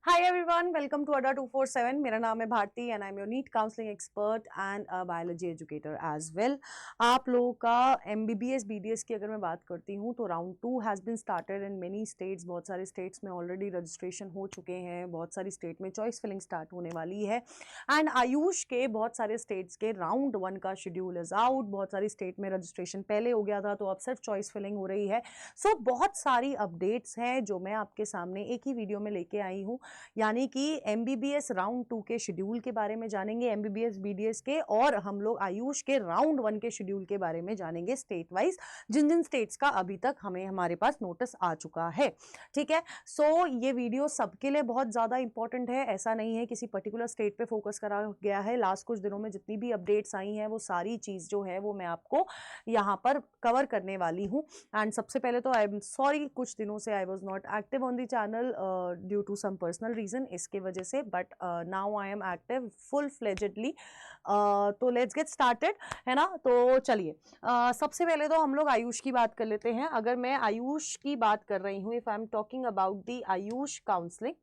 Hi everyone, welcome to अड्डा 247। मेरा नाम है Bharti and I am your NEET counselling expert and biology educator as well. आप लोगों का एमबीबीएस बीडीएस की अगर मैं बात करती हूँ तो round 2 has been started in many states. बहुत सारे स्टेट्स में ऑलरेडी रजिस्ट्रेशन हो चुके हैं, बहुत सारी स्टेट में चॉइस फिलिंग स्टार्ट होने वाली है एंड आयुष के बहुत सारे स्टेट्स के राउंड 1 का शेड्यूल इज आउट। बहुत सारी स्टेट में रजिस्ट्रेशन पहले हो गया था तो अब सिर्फ चॉइस फिलिंग हो रही है। सो बहुत सारी अपडेट्स हैं जो मैं आपके सामने एक ही वीडियो में लेके आई हूँ, यानी कि एमबीबीएस राउंड 2 के शेड्यूल के बारे में जानेंगे, एमबीबीएस बीडीएस के, और हम लोग आयुष के राउंड 1 के शेड्यूल के बारे में जानेंगे स्टेट वाइज, जिन जिन स्टेट्स का अभी तक हमारे पास नोटिस आ चुका है। ठीक है, सो ये वीडियो सबके लिए बहुत ज्यादा इंपॉर्टेंट है। ऐसा नहीं है किसी पर्टिकुलर स्टेट पे फोकस करा गया है। लास्ट कुछ दिनों में जितनी भी अपडेट्स आई हैं वो सारी चीज जो है वो मैं आपको यहाँ पर कवर करने वाली हूँ। एंड सबसे पहले तो आई एम सॉरी, कुछ दिनों से I was not active on the channel due to some personal reason, इसके वजह से, but now I am active full fledgedly. तो लेट्स गेट स्टार्टेड, है ना। तो चलिए सबसे पहले तो हम लोग आयुष की बात कर लेते हैं। अगर मैं आयुष की बात कर रही हूँ, if I am talking about the Ayush counselling,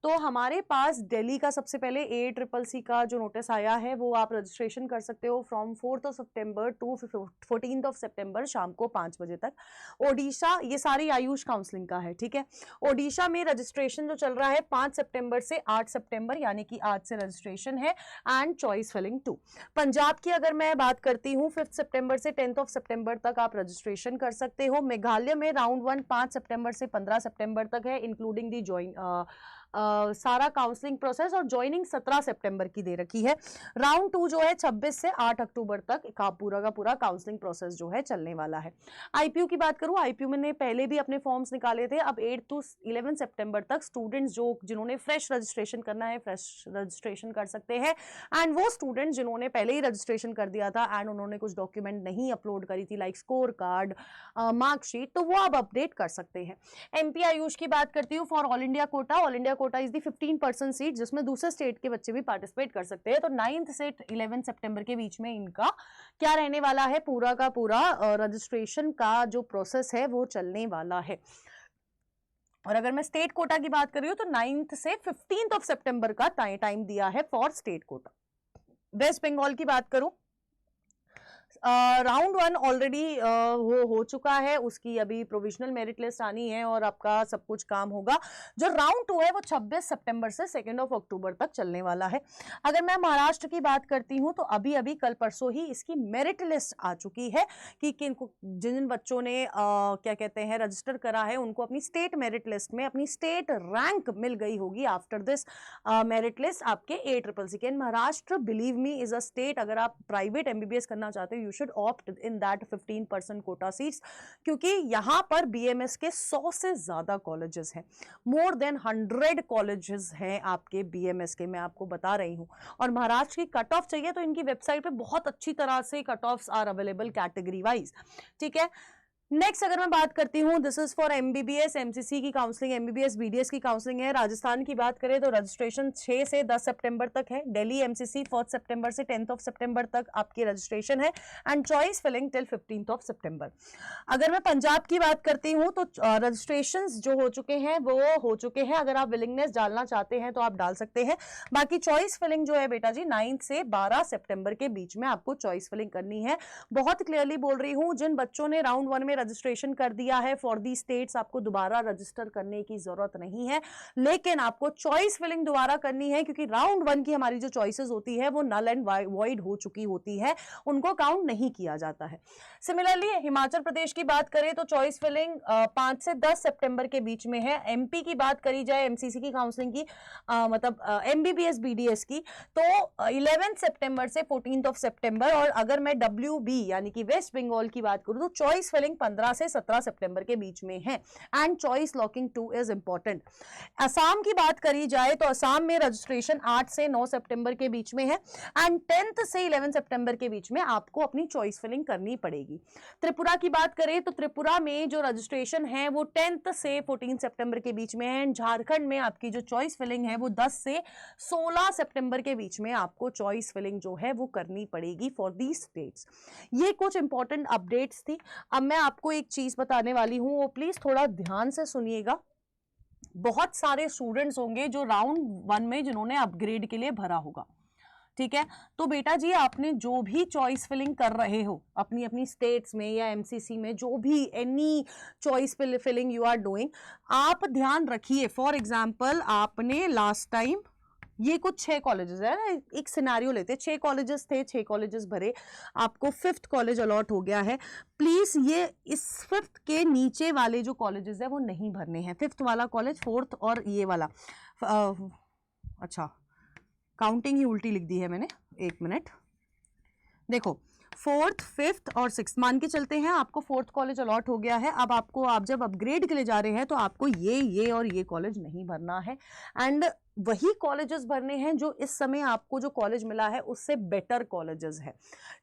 तो हमारे पास दिल्ली का सबसे पहले ACCC का जो नोटिस आया है वो आप रजिस्ट्रेशन कर सकते हो from 4th of September to 14th of September शाम को 5 बजे तक। ओडिशा, ये सारी आयुष काउंसलिंग का है, ठीक है। ओडिशा में रजिस्ट्रेशन जो चल रहा है 5 सितंबर से 8 सितंबर, यानी कि आज से रजिस्ट्रेशन है एंड चॉइस फिलिंग 2। पंजाब की अगर मैं बात करती हूँ 5 सितंबर से 10th ऑफ सितंबर तक आप रजिस्ट्रेशन कर सकते हो। मेघालय में राउंड 1 5 सितंबर से 15 सितंबर तक है, इंक्लूडिंग दी ज्वाइन सारा काउंसलिंग प्रोसेस, और ज्वाइनिंग 17 सितंबर की दे रखी है। राउंड 2 जो है 26 से 8 अक्टूबर तक का पूरा काउंसलिंग प्रोसेस जो है चलने वाला है। आईपीयू की बात करूं, आईपीयू ने पहले भी अपने फॉर्म्स निकाले थे। अब 8 to 11 सितंबर तक स्टूडेंट्स जिन्होंने फ्रेश रजिस्ट्रेशन करना है, फ्रेश रजिस्ट्रेशन कर सकते हैं। एंड वो स्टूडेंट्स जिन्होंने पहले ही रजिस्ट्रेशन कर दिया था एंड उन्होंने कुछ डॉक्यूमेंट नहीं अपलोड करी थी लाइक स्कोर कार्ड, मार्कशीट, तो वो अब अपडेट कर सकते हैं। एमपी आयुष की बात करती हूँ for all India quota. All India quota is the 15% seat जिसमें दूसरे स्टेट के बच्चे भी पार्टिसिपेट कर सकते हैं। तो 9th से 11 सितंबर के बीच में इनका क्या रहने वाला है, पूरा का पूरा रजिस्ट्रेशन का जो प्रोसेस है वो चलने वाला है। और अगर मैं स्टेट कोटा की बात कर रही हूँ तो 9th से 15th ऑफ सितंबर का टाइम दिया है for state quota. West Bengal की बात करूं, राउंड 1 ऑलरेडी हो चुका है, उसकी अभी प्रोविजनल मेरिट लिस्ट आनी है और आपका सब कुछ काम होगा। जो राउंड 2 है वो 26 सितंबर से 2 अक्टूबर तक चलने वाला है। अगर मैं महाराष्ट्र की बात करती हूं तो अभी कल परसों ही इसकी मेरिट लिस्ट आ चुकी है कि जिन बच्चों ने क्या कहते हैं रजिस्टर करा है उनको अपनी स्टेट मेरिट लिस्ट में अपनी स्टेट रैंक मिल गई होगी आफ्टर दिस मेरिट लिस्ट आपके ACCC के। Maharashtra, believe me, is a state, अगर आप प्राइवेट एमबीबीएस करना चाहते हो you should opt in that 15% Kota seats, क्योंकि यहां पर बीएमएस के 100 से ज्यादा कॉलेजेस हैं, मोर देन 100 कॉलेजेस हैं आपके बीएमएस के, मैं आपको बता रही हूं। और महाराष्ट्र की कट ऑफ चाहिए तो इनकी वेबसाइट पे बहुत अच्छी तरह से cut offs are available category wise, ठीक है। नेक्स्ट अगर मैं बात करती हूँ, this is for MBBS MCC की काउंसलिंग, एमबीबीएस बीडीएस की काउंसलिंग है। राजस्थान की बात करें तो रजिस्ट्रेशन 6 से 10 सितंबर तक है। दिल्ली एमसीसी 4 सितंबर से 10th ऑफ सितंबर तक आपकी रजिस्ट्रेशन है and choice filling till 15th of September. अगर मैं पंजाब की बात करती हूँ तो रजिस्ट्रेशन जो हो चुके हैं वो हो चुके हैं। अगर आप विलिंगनेस डालना चाहते हैं तो आप डाल सकते हैं। बाकी चॉइस फिलिंग जो है बेटा जी 9 से 12 सितंबर के बीच में आपको चॉइस फिलिंग करनी है। बहुत क्लियरली बोल रही हूँ, जिन बच्चों ने राउंड 1 में रजिस्ट्रेशन कर दिया है फॉर दी स्टेट्स, आपको दोबारा रजिस्टर करने की जरूरत नहीं है, लेकिन आपको चॉइस फिलिंग दोबारा करनी है क्योंकि राउंड 1 की हमारी जो चॉइसेस होती है वो नल एंड वॉइड हो चुकी होती है, उनको काउंट नहीं किया जाता है। सिमिलरली हिमाचल प्रदेश की बात करें तो चॉइस फिलिंग 5 से 10 सितंबर के बीच में है। एमपी की बात करी जाए, एमसीसी की काउंसलिंग की, मतलब एमबीबीएस बीडीएस की, तो 11 सितंबर से 14th ऑफ सितंबर। और अगर मैं डब्ल्यूबी यानी कि वेस्ट बंगाल की बात करूं तो चॉइस फिलिंग 15 से 17 सितंबर के बीच में है and choice locking 2 is important. Assam की बात करी जाए तो असम में रजिस्ट्रेशन 8 से 9 सितंबर के बीच में है एंड 10th से 11 सितंबर के बीच में आपको अपनी चॉइस फिलिंग करनी पड़ेगी। त्रिपुरा की बात करें तो त्रिपुरा में जो रजिस्ट्रेशन है वो 10th से 14 सितंबर के बीच में है एंड झारखंड में आपकी जो चॉइस फिलिंग है वो 10 से 16 सितंबर के बीच में आपको चॉइस फिलिंग जो है वो करनी पड़ेगी फॉर दी स्टेट्स। ये कुछ इंपॉर्टेंट अपडेट्स थी। अब मैं आपको एक चीज बताने वाली हूं, वो प्लीज थोड़ा ध्यान से सुनिएगा। बहुत सारे स्टूडेंट्स होंगे जो राउंड 1 में जिन्होंने अपग्रेड के लिए भरा होगा, ठीक है। तो बेटा जी आपने जो भी चॉइस फिलिंग कर रहे हो अपनी अपनी स्टेट्स में या एमसीसी में, जो भी any choice filling you are doing, आप ध्यान रखिए। फॉर एग्जांपल आपने लास्ट टाइम ये कुछ 6 कॉलेजेस है ना, एक सिनेरियो लेते हैं, 6 कॉलेजेस थे, 6 कॉलेजेस भरे, आपको 5th कॉलेज अलॉट हो गया है। प्लीज ये इस 5th के नीचे वाले जो कॉलेजेस है वो नहीं भरने हैं। 5th वाला कॉलेज, 4th और ये वाला, अच्छा काउंटिंग ही उल्टी लिख दी है मैंने, 1 मिनट। देखो 4th 5th और 6th मान के चलते हैं आपको 4th कॉलेज अलॉट हो गया है। अब आपको, आप जब अपग्रेड के लिए जा रहे हैं तो आपको ये और ये कॉलेज नहीं भरना है, एंड वही कॉलेजेस भरने हैं जो इस समय आपको जो कॉलेज मिला है उससे बेटर कॉलेजेस है,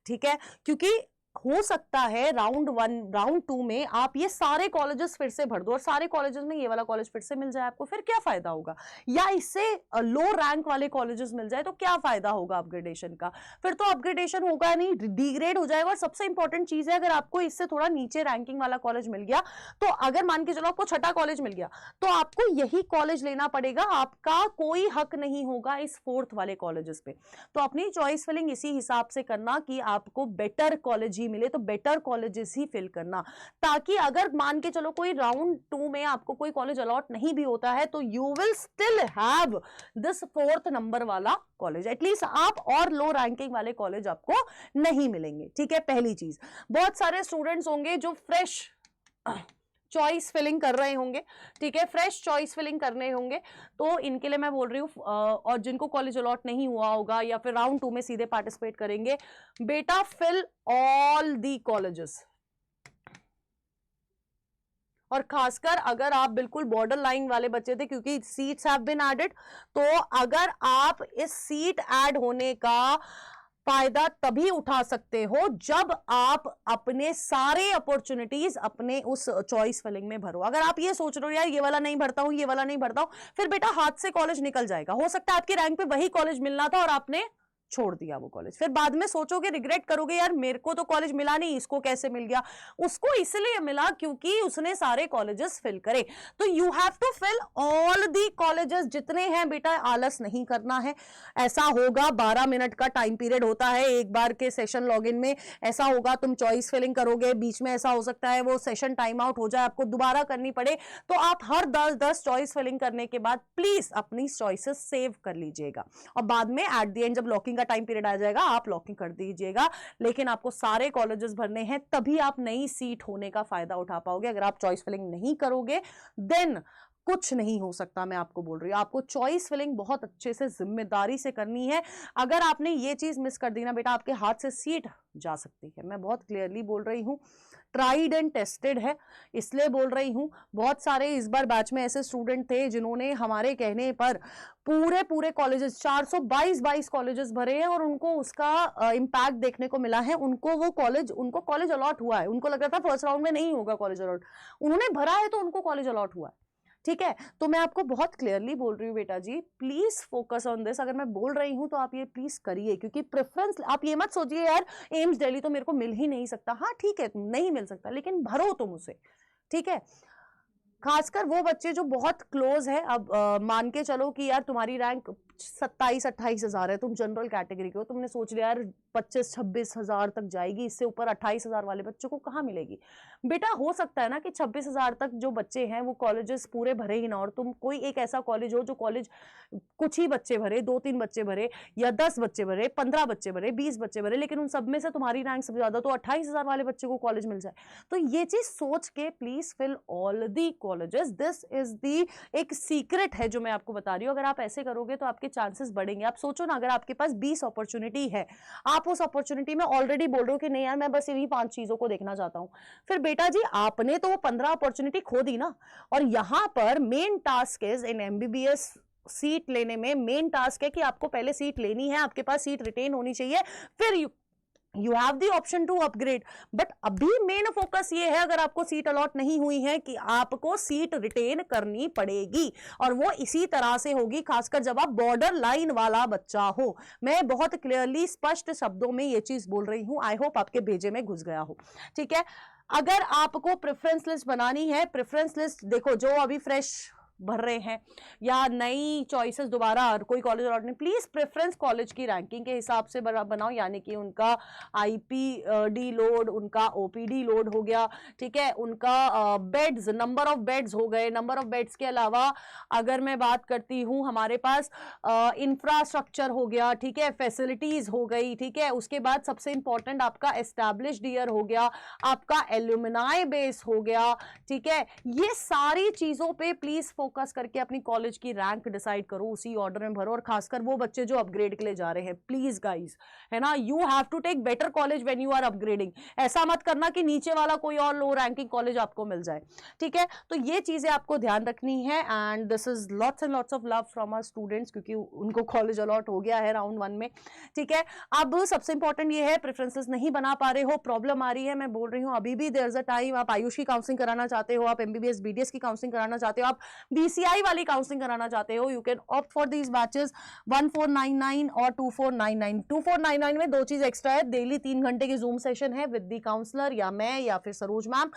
ठीक है। क्योंकि हो सकता है राउंड 1 राउंड 2 में आप ये सारे कॉलेजेस फिर से भर दो और सारे कॉलेजेस में ये वाला कॉलेज फिर से मिल जाए आपको, फिर क्या फायदा होगा। या इससे लो रैंक वाले कॉलेजेस मिल जाए तो क्या फायदा होगा अपग्रेडेशन का, फिर तो अपग्रेडेशन होगा नहीं, डिग्रेड हो जाएगा। और सबसे इंपॉर्टेंट चीज है, अगर आपको इससे थोड़ा नीचे रैंकिंग वाला कॉलेज मिल गया, तो अगर मान के चलो आपको 6ठा कॉलेज मिल गया, तो आपको यही कॉलेज लेना पड़ेगा, आपका कोई हक नहीं होगा इस 4th वाले कॉलेजेस पे। तो अपनी चॉइस फिलिंग इसी हिसाब से करना कि आपको बेटर कॉलेज मिले, तो बेटर कॉलेजेस ही फिल करना, ताकि अगर मान के चलो कोई राउंड 2 में आपको कोई कॉलेज अलॉट नहीं भी होता है तो you will still have this 4th number वाला कॉलेज, एटलीस्ट आप और लो रैंकिंग वाले कॉलेज आपको नहीं मिलेंगे, ठीक है। पहली चीज, बहुत सारे स्टूडेंट्स होंगे जो फ्रेश चॉइस फिलिंग कर रहे होंगे, ठीक है, फ्रेश चॉइस फिलिंग करने होंगे, तो इनके लिए मैं बोल रही हूँ, और जिनको कॉलेज अलॉट नहीं हुआ होगा या फिर राउंड 2 में सीधे पार्टिसिपेट करेंगे, बेटा फिल ऑल दी कॉलेजेस। और खासकर अगर आप बिल्कुल बॉर्डर लाइन वाले बच्चे थे, क्योंकि सीट्स हैव बीन एडेड, तो अगर आप इस सीट ऐड होने का फायदा तभी उठा सकते हो जब आप अपने सारे अपॉर्चुनिटीज अपने उस चॉइस फिलिंग में भरो। अगर आप ये सोच रहे हो यार ये वाला नहीं भरता हूं, ये वाला नहीं भरता हूं, फिर बेटा हाथ से कॉलेज निकल जाएगा। हो सकता है आपके रैंक पे वही कॉलेज मिलना था और आपने छोड़ दिया वो कॉलेज, फिर बाद में सोचोगे, रिग्रेट करोगे, यार मेरे को तो कॉलेज मिला नहीं, इसको कैसे मिल गया। उसको इसलिए मिला क्योंकि उसने सारे कॉलेजेस फिल करे। तो you have to fill all the colleges जितने हैं बेटा, आलस नहीं करना है। ऐसा होगा 12 मिनट का टाइम पीरियड होता है एक बार के सेशन लॉगिन में, ऐसा होगा तुम चॉइस फिलिंग करोगे, बीच में ऐसा हो सकता है वो सेशन टाइम आउट हो जाए, आपको दोबारा करनी पड़े, तो आप हर 10 चॉइस फिलिंग करने के बाद प्लीज अपनी चॉइसेस सेव कर लीजिएगा, और बाद में एट द एंड जब लॉकिंग का टाइम पीरियड आ जाएगा आप लॉकिंग कर दीजिएगा। लेकिन आपको सारे कॉलेजेस भरने हैं, तभी आप नई सीट होने का फायदा उठा पाओगे। अगर आप चॉइस फिलिंग नहीं करोगे देन कुछ नहीं हो सकता। मैं आपको बोल रही हूं, आपको चॉइस फिलिंग बहुत अच्छे से जिम्मेदारी से करनी है। अगर आपने ये चीज मिस कर दी ना बेटा, आपके हाथ से सीट जा सकती है। मैं बहुत क्लियरली बोल रही हूं, ट्राइड एंड टेस्टेड है, इसलिए बोल रही हूं। बहुत सारे इस बार बैच में ऐसे स्टूडेंट थे जिन्होंने हमारे कहने पर पूरे कॉलेजेस 422 कॉलेजेस भरे हैं और उनको उसका इम्पैक्ट देखने को मिला है। उनको कॉलेज अलॉट हुआ है। उनको लग रहा था फर्स्ट राउंड में नहीं होगा कॉलेज अलॉट, उन्होंने भरा है तो उनको कॉलेज अलॉट हुआ है, ठीक है। तो मैं आपको बहुत क्लियरली बोल रही हूँ बेटा जी, प्लीज फोकस ऑन दिस। अगर मैं बोल रही हूँ तो आप ये प्लीज करिए, क्योंकि प्रेफरेंस, आप ये मत सोचिए यार एम्स दिल्ली तो मेरे को मिल ही नहीं सकता। हाँ ठीक है, नहीं मिल सकता, लेकिन भरो तुम उसे, ठीक है। खासकर वो बच्चे जो बहुत क्लोज है, अब मान के चलो कि यार तुम्हारी रैंक 27-28 हजार है, तुम जनरल कैटेगरी के हो, तुमने सोच लिया यार 25-26 हजार तक जाएगी, इससे ऊपर 28 हजार वाले बच्चों को कहाँ मिलेगी। बेटा हो सकता है ना कि 26 हजार तक जो बच्चे हैं वो कॉलेजेस पूरे भरे ही ना, और तुम कोई एक ऐसा कॉलेज हो जो कॉलेज कुछ ही बच्चे भरे, 2-3 बच्चे भरे, या 10 बच्चे भरे, 15 बच्चे भरे, 20 बच्चे भरे, लेकिन उन सब में से तुम्हारी रैंक सबसे ज्यादा, तो 28 हजार वाले बच्चे को कॉलेज मिल जाए। तो ये चीज सोच के please fill all the colleges, this is the एक सीक्रेट है जो मैं आपको बता रही हूँ। अगर आप ऐसे करोगे तो आपके चांसेस बढ़ेंगे। आप सोचो ना, अगर आपके पास 20 अपॉर्चुनिटी है, आप उस अपॉर्चुनिटी में ऑलरेडी बोल रहे हो कि नहीं यार मैं बस इन्हीं 5 चीजों को देखना चाहता हूं, फिर बेटा जी आपने तो वो 15 अपॉर्चुनिटी खो दी ना। और यहां पर main task is in MBBS seat लेने में, मेन टास्क है कि आपको पहले सीट लेनी है, आपके पास सीट रिटेन होनी चाहिए, फिर you have the option to upgrade. But अभी मेन फोकस ये है, अगर आपको सीट अलॉट नहीं हुई है, कि आपको सीट रिटेन करनी पड़ेगी, और वो इसी तरह से होगी, खासकर जब आप बॉर्डर लाइन वाला बच्चा हो। मैं बहुत क्लियरली स्पष्ट शब्दों में ये चीज बोल रही हूं, आई होप आपके भेजे में घुस गया हो, ठीक है। अगर आपको प्रेफरेंस लिस्ट बनानी है, प्रेफरेंस लिस्ट देखो, जो अभी फ्रेश भर रहे हैं या नई चॉइसेस दोबारा हर कोई कॉलेज अलॉट नहीं, प्लीज प्रेफरेंस कॉलेज की रैंकिंग के हिसाब से बनाओ, यानी कि उनका आईपीडी लोड, उनका ओपीडी लोड हो गया, ठीक है, उनका बेड्स, नंबर ऑफ बेड्स हो गए, नंबर ऑफ बेड्स के अलावा अगर मैं बात करती हूं हमारे पास इंफ्रास्ट्रक्चर हो गया, ठीक है, फैसिलिटीज हो गई, ठीक है, उसके बाद सबसे इंपॉर्टेंट आपका एस्टैब्लिश्ड ईयर हो गया, आपका एल्यूमिनाई बेस हो गया, ठीक है, ये सारी चीजों पे प्लीज फोकस करके अपनी कॉलेज की रैंक डिसाइड करो, उसी ऑर्डर में भरो, और खासकर वो बच्चे जो अपग्रेड के लिए जा रहे हैं, प्लीज गाइज, है ना, you have to take better college when you are upgrading. ऐसा मत करना कि नीचे वाला कोई और लो रैंकिंग कॉलेज आपको मिल जाए, ठीक है, तो ये चीजें आपको ध्यान रखनी है। And this is lots and lots of love from our students, क्योंकि उनको कॉलेज अलॉट हो गया है राउंड 1 में, ठीक है। अब सबसे इंपॉर्टेंट ये है, प्रेफरेंसेस नहीं बना पा रहे हो, प्रॉब्लम आ रही है, मैं बोल रही हूँ अभी भी देयर इज अ टाइम। आप आयुष की काउंसलिंग कराना चाहते हो, आप एमबीबीएस बीडीएस की काउंसलिंग कराना चाहते हो, आप बीसीआई वाली काउंसलिंग कराना चाहते हो, you can opt for these batches 1499 और 2499। 2499 में 2 चीज एक्स्ट्रा है, डेली 3 घंटे की जूम सेशन है विद दी काउंसलर या मैं या फिर सरोज मैम,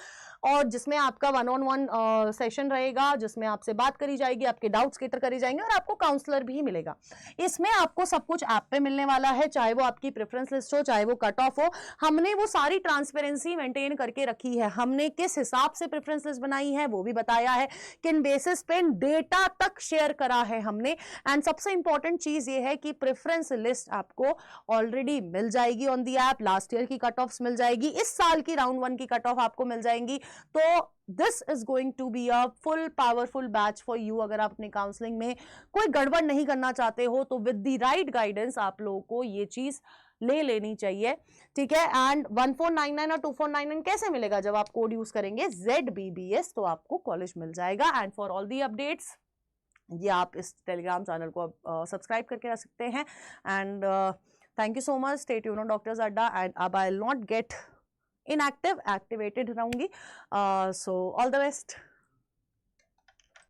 और जिसमें आपका 1-on-1 सेशन रहेगा, जिसमें आपसे बात करी जाएगी, आपके डाउट्स क्लियर करे जाएंगे और आपको काउंसलर भी मिलेगा। इसमें आपको सब कुछ ऐप पे मिलने वाला है, चाहे वो आपकी प्रेफरेंस लिस्ट हो, चाहे वो कट ऑफ हो, हमने वो सारी ट्रांसपेरेंसी मेंटेन करके रखी है, हमने किस हिसाब से प्रेफरेंस लिस्ट बनाई है वो भी बताया है, किन बेसिस पे डेटा तक शेयर करा है हमने। एंड सबसे इंपॉर्टेंट चीज ये है कि प्रेफरेंस लिस्ट आपको ऑलरेडी मिल जाएगी on the app, last year की कट ऑफ्स मिल जाएगी, इस साल की राउंड 1 की कट ऑफ आपको मिल जाएंगी। तो this is going to be a full powerful batch for you. अगर आप अपनी काउंसलिंग में कोई गड़बड़ नहीं करना चाहते हो तो विद द राइट गाइडेंस आप लोगों को ये चीज ले लेनी चाहिए, ठीक है। एंड 1499 और 2499 कैसे मिलेगा? जब आप कोड यूज करेंगे ZBBS तो आपको कॉलेज मिल जाएगा। And for all the updates ये आप इस टेलीग्राम चैनल को सब्सक्राइब करके रख सकते हैं। And thank you so much, stay tuned on doctors अड्डा। एंड अब I will not gate inactive, activated रहूंगी। So all the best.